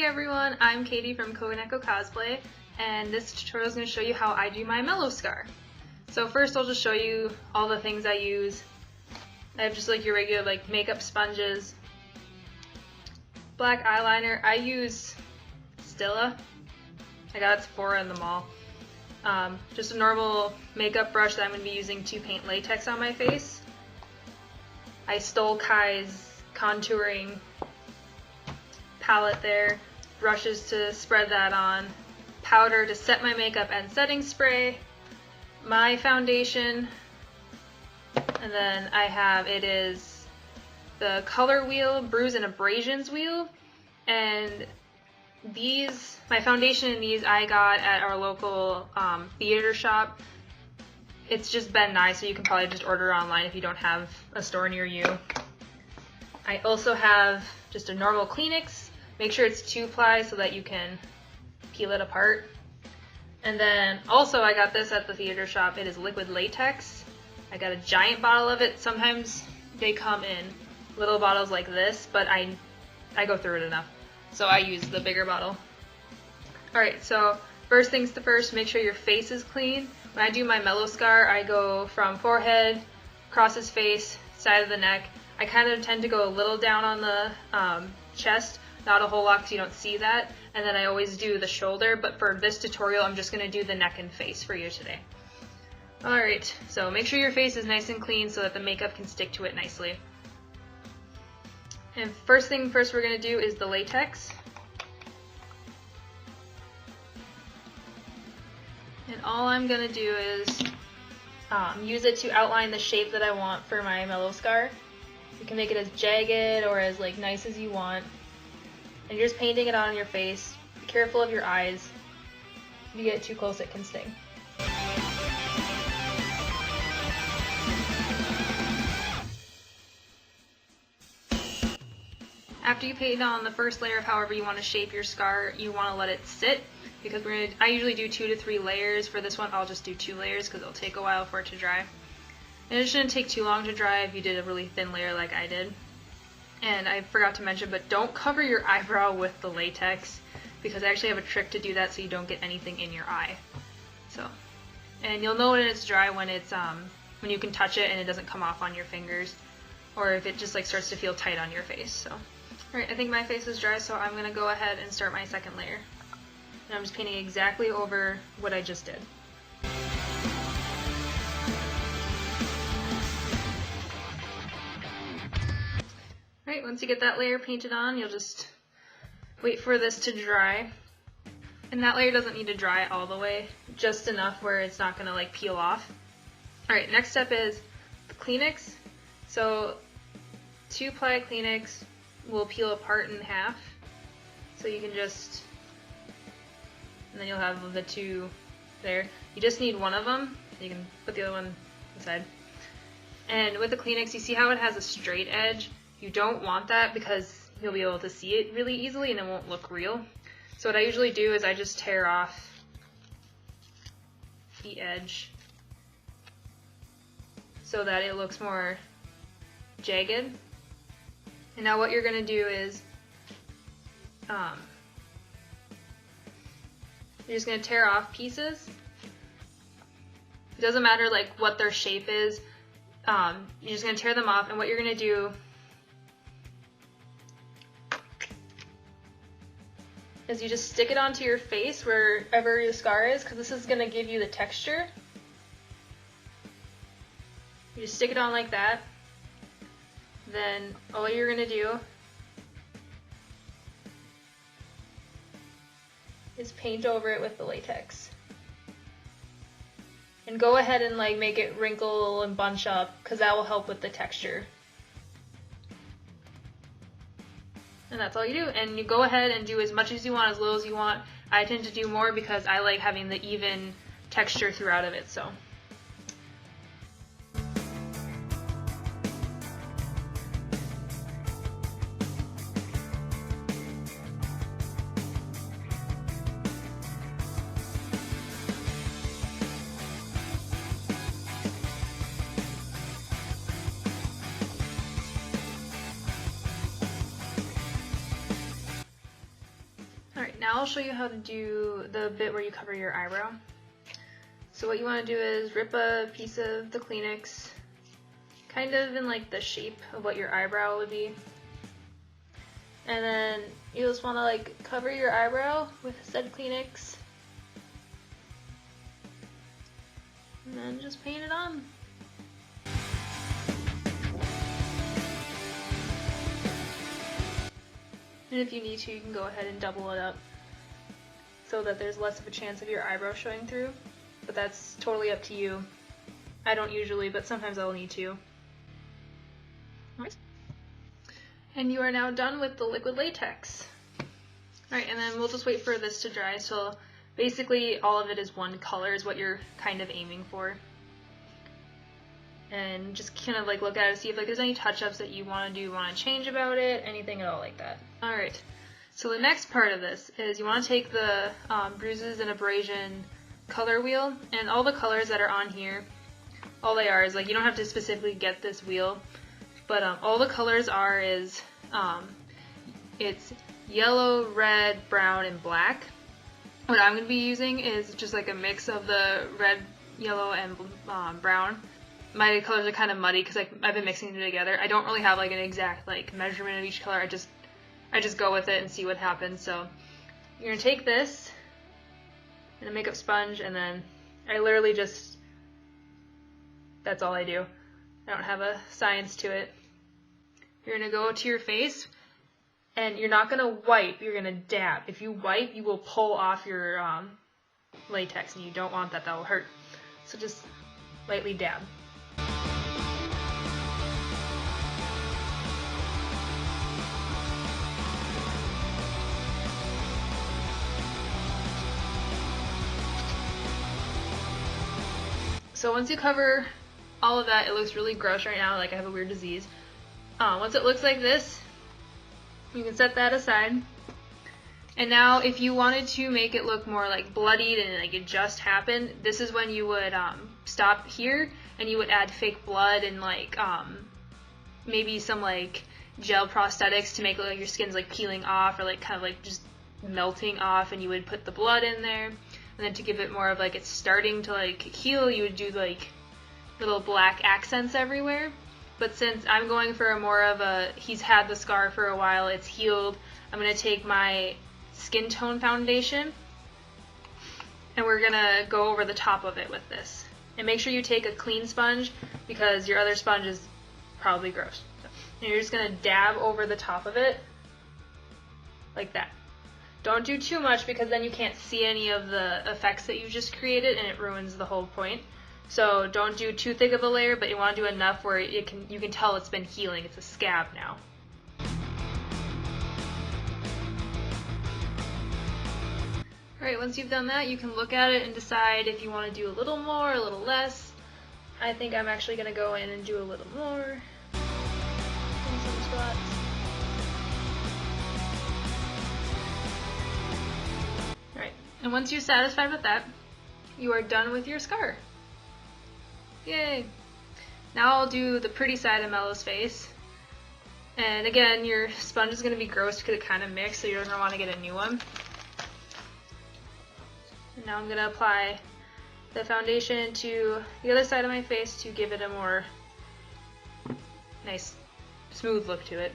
everyone, I'm Katie from Koganeko Cosplay, and this tutorial is going to show you how I do my Mello Scar. So first I'll just show you all the things I use. I have just like your regular like makeup sponges, black eyeliner. I use Stila. I got it at Sephora in the mall. Just a normal makeup brush that I'm going to be using to paint latex on my face. I stole Kai's contouring palette there, brushes to spread that on, powder to set my makeup and setting spray, my foundation, and then I have, it is the color wheel, bruise and abrasions wheel, and these, my foundation and these I got at our local theater shop. It's just been nice, so you can probably just order online if you don't have a store near you. I also have just a normal Kleenex. Make sure it's 2-ply so that you can peel it apart. And then also I got this at the theater shop. It is liquid latex. I got a giant bottle of it. Sometimes they come in little bottles like this, but I go through it enough. So I use the bigger bottle. Alright, so first things to first, make sure your face is clean. When I do my Mello Scar, I go from forehead, across his face, side of the neck. I kind of tend to go a little down on the chest, not a whole lot because you don't see that, and then I always do the shoulder, but for this tutorial I'm just going to do the neck and face for you today. Alright, so make sure your face is nice and clean so that the makeup can stick to it nicely. And first thing first we're going to do is the latex. And all I'm going to do is use it to outline the shape that I want for my Mello Scar. You can make it as jagged or as like nice as you want. And you're just painting it on your face. Be careful of your eyes. If you get too close, it can sting. After you paint on the first layer of however you want to shape your scar, you want to let it sit, because I usually do 2 to 3 layers. For this one, I'll just do 2 layers because it'll take a while for it to dry. And it shouldn't take too long to dry if you did a really thin layer like I did. And I forgot to mention, but don't cover your eyebrow with the latex, because I actually have a trick to do that so you don't get anything in your eye. So, and you'll know when it's dry when it's when you can touch it and it doesn't come off on your fingers, or if it just like starts to feel tight on your face. So, alright, I think my face is dry, so I'm gonna go ahead and start my second layer. And I'm just painting exactly over what I just did. Alright, once you get that layer painted on, you'll just wait for this to dry. And that layer doesn't need to dry all the way, just enough where it's not going to like peel off. Alright, next step is the Kleenex. So 2-ply Kleenex will peel apart in half. So you can just, and then you'll have the 2 there. You just need one of them. You can put the other one inside. And with the Kleenex, you see how it has a straight edge? You don't want that because you'll be able to see it really easily and it won't look real. So what I usually do is I just tear off the edge so that it looks more jagged. And now what you're going to do is you're just going to tear off pieces. It doesn't matter like what their shape is. You're just going to tear them off, and what you're going to do is you just stick it onto your face wherever your scar is, because this is going to give you the texture. You just stick it on like that. Then all you're going to do is paint over it with the latex. And go ahead and like make it wrinkle and bunch up, because that will help with the texture. And that's all you do. And you go ahead and do as much as you want, as little as you want. I tend to do more because I like having the even texture throughout of it. So. now I'll show you how to do the bit where you cover your eyebrow. So what you want to do is rip a piece of the Kleenex, kind of in like the shape of what your eyebrow would be. And then you just want to like cover your eyebrow with said Kleenex. And then just paint it on. And if you need to, you can go ahead and double it up so that there's less of a chance of your eyebrow showing through. But that's totally up to you. I don't usually, but sometimes I'll need to. Alright. And you are now done with the liquid latex. Alright, and then we'll just wait for this to dry. So basically all of it is one color is what you're kind of aiming for. And just kind of like look at it, see if like there's any touch-ups that you want to change about it, anything at all like that. Alright, so the next part of this is you want to take the bruises and abrasion color wheel, and all the colors that are on here, all they are is like, you don't have to specifically get this wheel, but all the colors are is, it's yellow, red, brown, and black. What I'm going to be using is just like a mix of the red, yellow, and brown. My colors are kind of muddy because I've been mixing them together. I don't really have like an exact like measurement of each color. I just go with it and see what happens. So you're gonna take this and a makeup sponge, and then I literally just, that's all I do. I don't have a science to it. You're gonna go to your face, and you're not gonna wipe. You're gonna dab. If you wipe, you will pull off your latex, and you don't want that. That will hurt. So just lightly dab. So once you cover all of that, it looks really gross right now, like I have a weird disease. Once it looks like this, you can set that aside. And now if you wanted to make it look more like bloodied and like it just happened, this is when you would stop here and you would add fake blood and like maybe some like gel prosthetics to make it look like your skin's like peeling off or like kind of like just melting off, and you would put the blood in there. And then to give it more of like it's starting to like heal, you would do like little black accents everywhere. But since I'm going for a more of a, he's had the scar for a while, it's healed, I'm going to take my skin tone foundation and we're going to go over the top of it with this. And make sure you take a clean sponge because your other sponge is probably gross. And you're just going to dab over the top of it like that. Don't do too much because then you can't see any of the effects that you just created and it ruins the whole point. So don't do too thick of a layer, but you want to do enough where you can tell it's been healing. It's a scab now. Alright, once you've done that, you can look at it and decide if you want to do a little more, a little less. I think I'm actually going to go in and do a little more in some spots. Alright, and once you're satisfied with that, you are done with your scar. Yay! Now I'll do the pretty side of Mello's face. And again, your sponge is going to be gross because it kind of mixed, so you're going to want to get a new one. And now I'm going to apply the foundation to the other side of my face to give it a more nice, smooth look to it.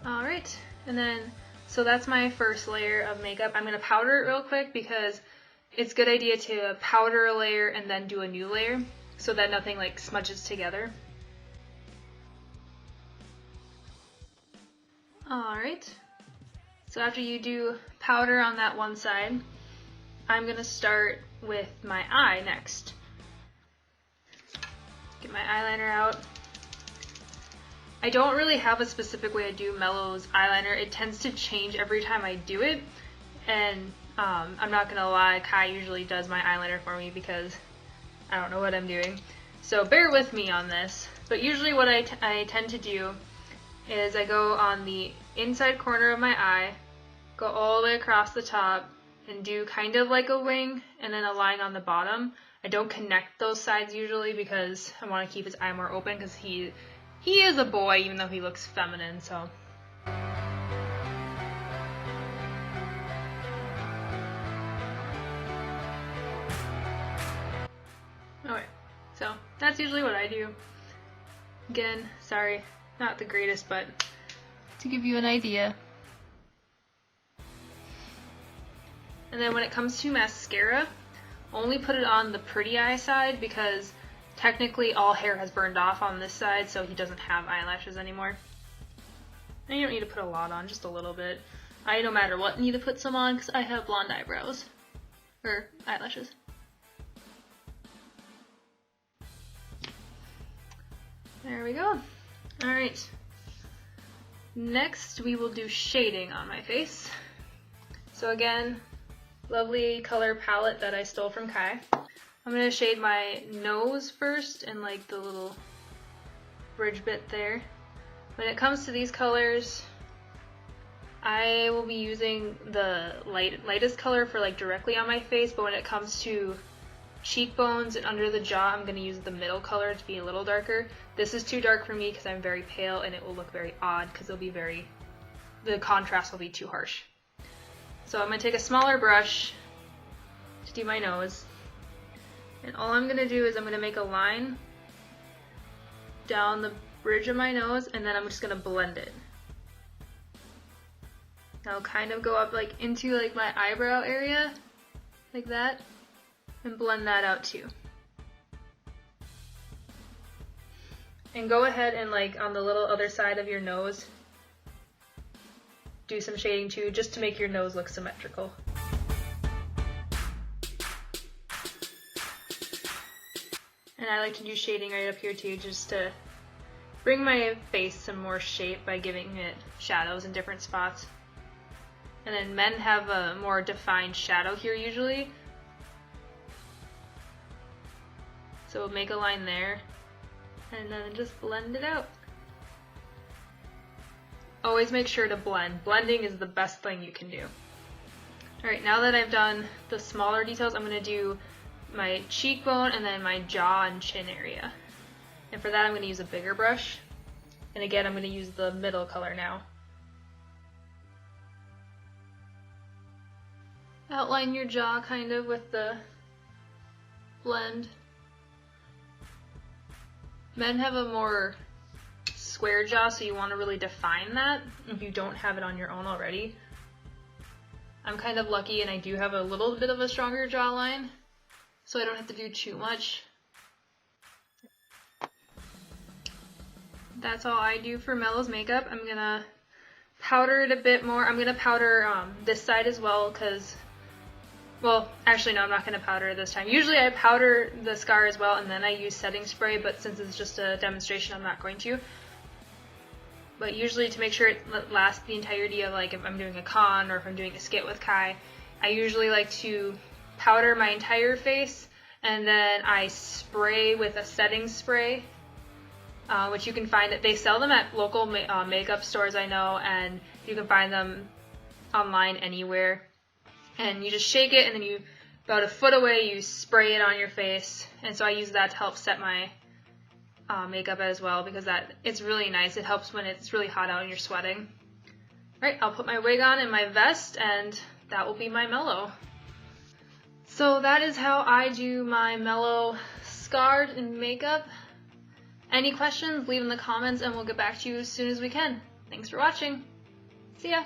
Alright, and then, so that's my first layer of makeup. I'm going to powder it real quick because it's a good idea to powder a layer and then do a new layer so that nothing like smudges together. Alright, so after you do powder on that one side, I'm going to start with my eye next. Get my eyeliner out. I don't really have a specific way to do Mello's eyeliner. It tends to change every time I do it, and I'm not gonna lie, Kai usually does my eyeliner for me because I don't know what I'm doing. So bear with me on this, but usually what I tend to do is I go on the inside corner of my eye, go all the way across the top, and do kind of like a wing, and then a line on the bottom. I don't connect those sides usually because I want to keep his eye more open because he he is a boy even though he looks feminine, so. Okay, so that's usually what I do. Again, sorry, not the greatest, but to give you an idea. And then when it comes to mascara, only put it on the pretty eye side because technically all hair has burned off on this side, so he doesn't have eyelashes anymore. And you don't need to put a lot on, just a little bit. I, no matter what, need to put some on because I have blonde eyebrows. Or eyelashes. There we go. Alright. Next, we will do shading on my face. So again, lovely color palette that I stole from Kai. I'm going to shade my nose first and like the little bridge bit there. When it comes to these colors, I will be using the lightest color for like directly on my face, but when it comes to cheekbones and under the jaw, I'm going to use the middle color to be a little darker. This is too dark for me because I'm very pale and it will look very odd because the contrast will be too harsh. So I'm going to take a smaller brush to do my nose. And all I'm going to do is I'm going to make a line down the bridge of my nose and then I'm just going to blend it. I'll kind of go up like into like my eyebrow area, like that, and blend that out too. And go ahead and like on the little other side of your nose, do some shading too, just to make your nose look symmetrical. And I like to do shading right up here too, just to bring my face some more shape by giving it shadows in different spots. And then men have a more defined shadow here usually. So we'll make a line there and then just blend it out. Always make sure to blend. Blending is the best thing you can do. Alright, now that I've done the smaller details, I'm going to do my cheekbone and then my jaw and chin area. And for that I'm going to use a bigger brush. And again, I'm going to use the middle color now. Outline your jaw kind of with the blend. Men have a more square jaw, so you want to really define that if you don't have it on your own already. I'm kind of lucky and I do have a little bit of a stronger jawline, so I don't have to do too much. That's all I do for Mello's makeup. I'm gonna powder it a bit more. I'm gonna powder this side as well because, well, actually no, I'm not gonna powder it this time. Usually I powder the scar as well and then I use setting spray, but since it's just a demonstration, I'm not going to. But usually to make sure it lasts the entirety of, like, if I'm doing a con or if I'm doing a skit with Kai, I usually like to powder my entire face and then I spray with a setting spray, which you can find that they sell them at local makeup stores, I know, and you can find them online anywhere. And you just shake it and then you, about a foot away, you spray it on your face. And so I use that to help set my makeup as well because it's really nice. It helps when it's really hot out and you're sweating. Alright, I'll put my wig on and my vest and that will be my Mello. So that is how I do my Mello Scar in makeup. Any questions, leave in the comments and we'll get back to you as soon as we can. Thanks for watching. See ya!